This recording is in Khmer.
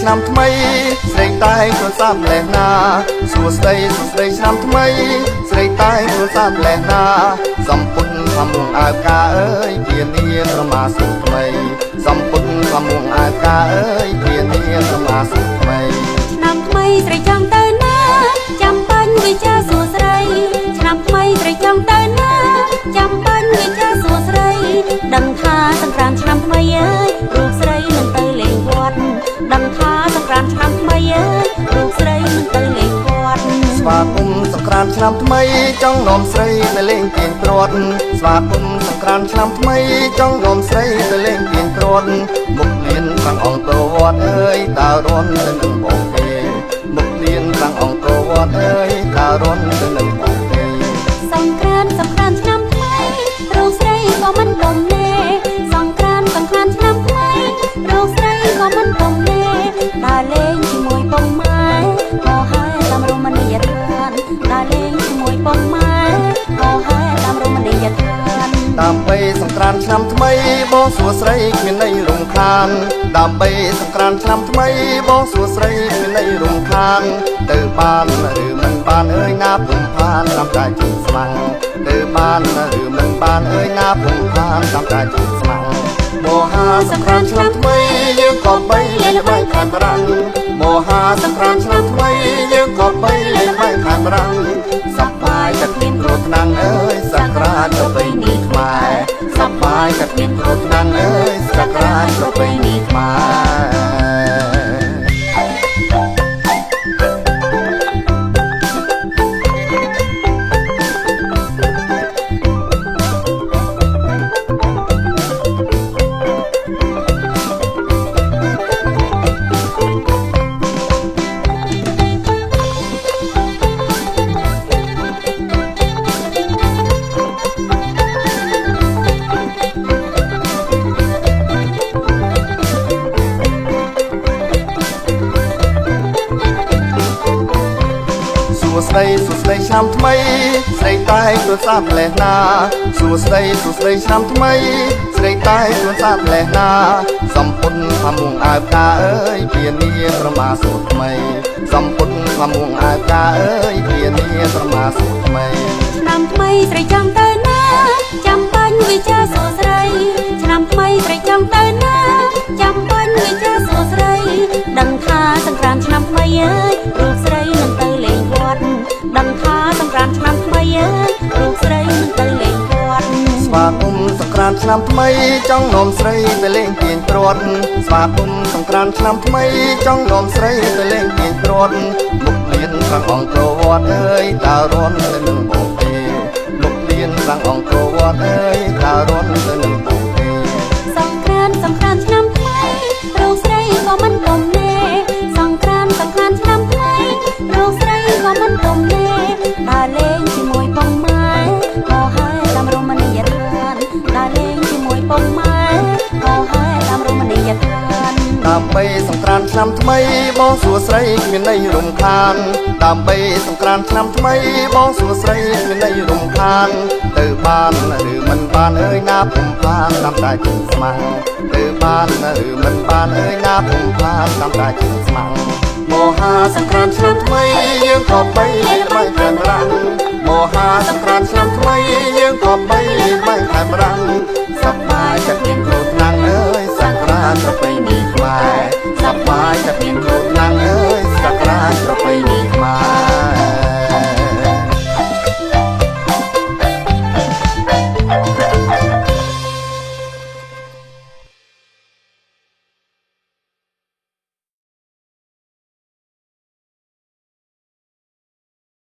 ឆ្នាំថ្មីស្រីតែខ្លួនសាប់លេះណាសួស្ដីឆ្នាំថ្មីស្រីតែខ្លួនសាប់លេះណាសំពុនខំមុងអើកាអើយធានាប្រមាសុខថ្មីសំពុនខំមុងអើកាអើយធានាប្រមាសុខថ្មីឆ្នាំថ្មីស្រីចង់ទៅណាចាំបាញ់វិជាសួស្ដីឆ្នាំថ្មីស្រីចង់ទៅណាចាំបាញ់វិជាសួស្ដីដឹងថាសង្គ្រាមឆ្នាំថ្មីអើយរូបស្រីមិនទៅលេងវត្តដឹងថាសង្គ្រាមឆ្នាំថ្មីអើយរូបស្រីមិនទៅលេងវត្តស្វាគមន៍សង្គ្រាមឆ្នាំថ្មីចង់នាំស្រីទៅលេងទៀនព្រាត់ស្វាគមន៍សង្គ្រាមឆ្នាំថ្មីចង់នាំស្រីទៅលេងទៀនព្រាត់មុខលៀនខាងអង្គរវត្តអើយតើរន់ទៅនឹងបងទេមុខលៀនខាងអង្គរវត្តអើយតើរន់ទៅនឹងបងទេសង្គ្រាមឆ្នាំថ្មីរូបស្រីក៏មិនទំនេរសង្គ្រាមឆ្នាំថ្មីរូបស្រីក៏មិនទំនេរដើរលេងជាមួយបងម៉ែក៏ហើយតាមរមណីយដ្ឋានដើរលេងជាមួយបងម៉ែក៏ហើយតាមរមណីយដ្ឋានដើម្បីសង្គ្រាមឆ្នាំថ្មីបងសួស្រីគ្មានន័យរំខានដើម្បីសង្គ្រាមឆ្នាំថ្មីបងសួស្រីគ្មានន័យរំខានទៅបានឬមិនបានអើយណាពុំผ่านតាមតែជិះស្មាំងទៅបានឬមិនបានអើយណាពុំผ่านតាមតែជិះស្មាំងមហាសង្គ្រាមឆ្នាំថ្មីយើងក៏បីលេងល្បែងខានប្រាំងមហាសង្គ្រាមឆ្នាំថ្មីយើងក៏បីលេងល្បែងខានប្រាំងសប្បាយតែគ្មានគ្រោះថ្នាក់អើយសក្រាចប្រពៃណីខ្មែរសប្បាយតែគ្មានគ្រោះថ្នាក់អើយសក្រាចប្រពៃណីខ្មែរសួស្ដីឆ្នាំថ្មីស្រីតែខ្លួនសាប់លេះណាសួស្ដីឆ្នាំថ្មីស្រីតែខ្លួនសាប់លេះណាសំពុនខំមុងអើកាអើយធានាប្រមាសុខថ្មីសំពុនខំមុងអើកាអើយធានាប្រមាសុខថ្មីឆ្នាំថ្មីស្រីចង់ទៅណាចាំបាញ់វិជាសួស្ដីឆ្នាំថ្មីស្រីចង់ទៅណាចាំបាញ់វិជាសួស្ដីដឹងថាសង្គ្រាមឆ្នាំថ្មីអើយរូបស្រីមិនទៅលេងវត្តដឹងថាសង្គ្រាមឆ្នាំថ្មីអើយរូបស្រីមិនទៅលេងវត្តស្វាគមន៍សង្គ្រាមឆ្នាំថ្មីចង់នាំស្រីទៅលេងទៀនព្រាត់ស្វាគមន៍សង្គ្រាមឆ្នាំថ្មីចង់នាំស្រីទៅលេងទៀនព្រាត់មុខលៀនខាងអង្គរវត្តអើយតើរន់ទៅនឹងបងទេមុខលៀនខាងអង្គរវត្តអើយតើរន់ទៅនឹងបងទេសង្គ្រាមឆ្នាំថ្មីរូបស្រីក៏មិនទំនេរសង្គ្រាមឆ្នាំថ្មីរូបស្រីក៏មិនទំនេរដើរលេងជាមួយបងម៉ែក៏ហើយតាមរមណីយដ្ឋានដើរលេងជាមួយបងម៉ែក៏ហើយតាមរមណីយដ្ឋានដើម្បីសង្គ្រាមឆ្នាំថ្មីបងសួស្រីគ្មានន័យរំខានដើម្បីសង្គ្រាមឆ្នាំថ្មីបងសួស្រីគ្មានន័យរំខានទៅបានឬមិនបានអើយណាពុំผ่านតាមតែជិះស្មាំងទៅបានឬមិនបានអើយណាពុំผ่านតាមតែជិះស្មាំងមហាសង្គ្រាមឆ្នាំថ្មីយើងក៏បីលេងល្បែងខានប្រាំងមហាសង្គ្រាមឆ្នាំថ្មីយើងក៏បីលេងល្បែងខានប្រាំងសប្បាយតែគ្មានគ្រោះថ្នាក់អើយសង្គ្រាមប្រពៃណីខ្មែរសប្បាយតែគ្មានគ្រោះថ្នាក់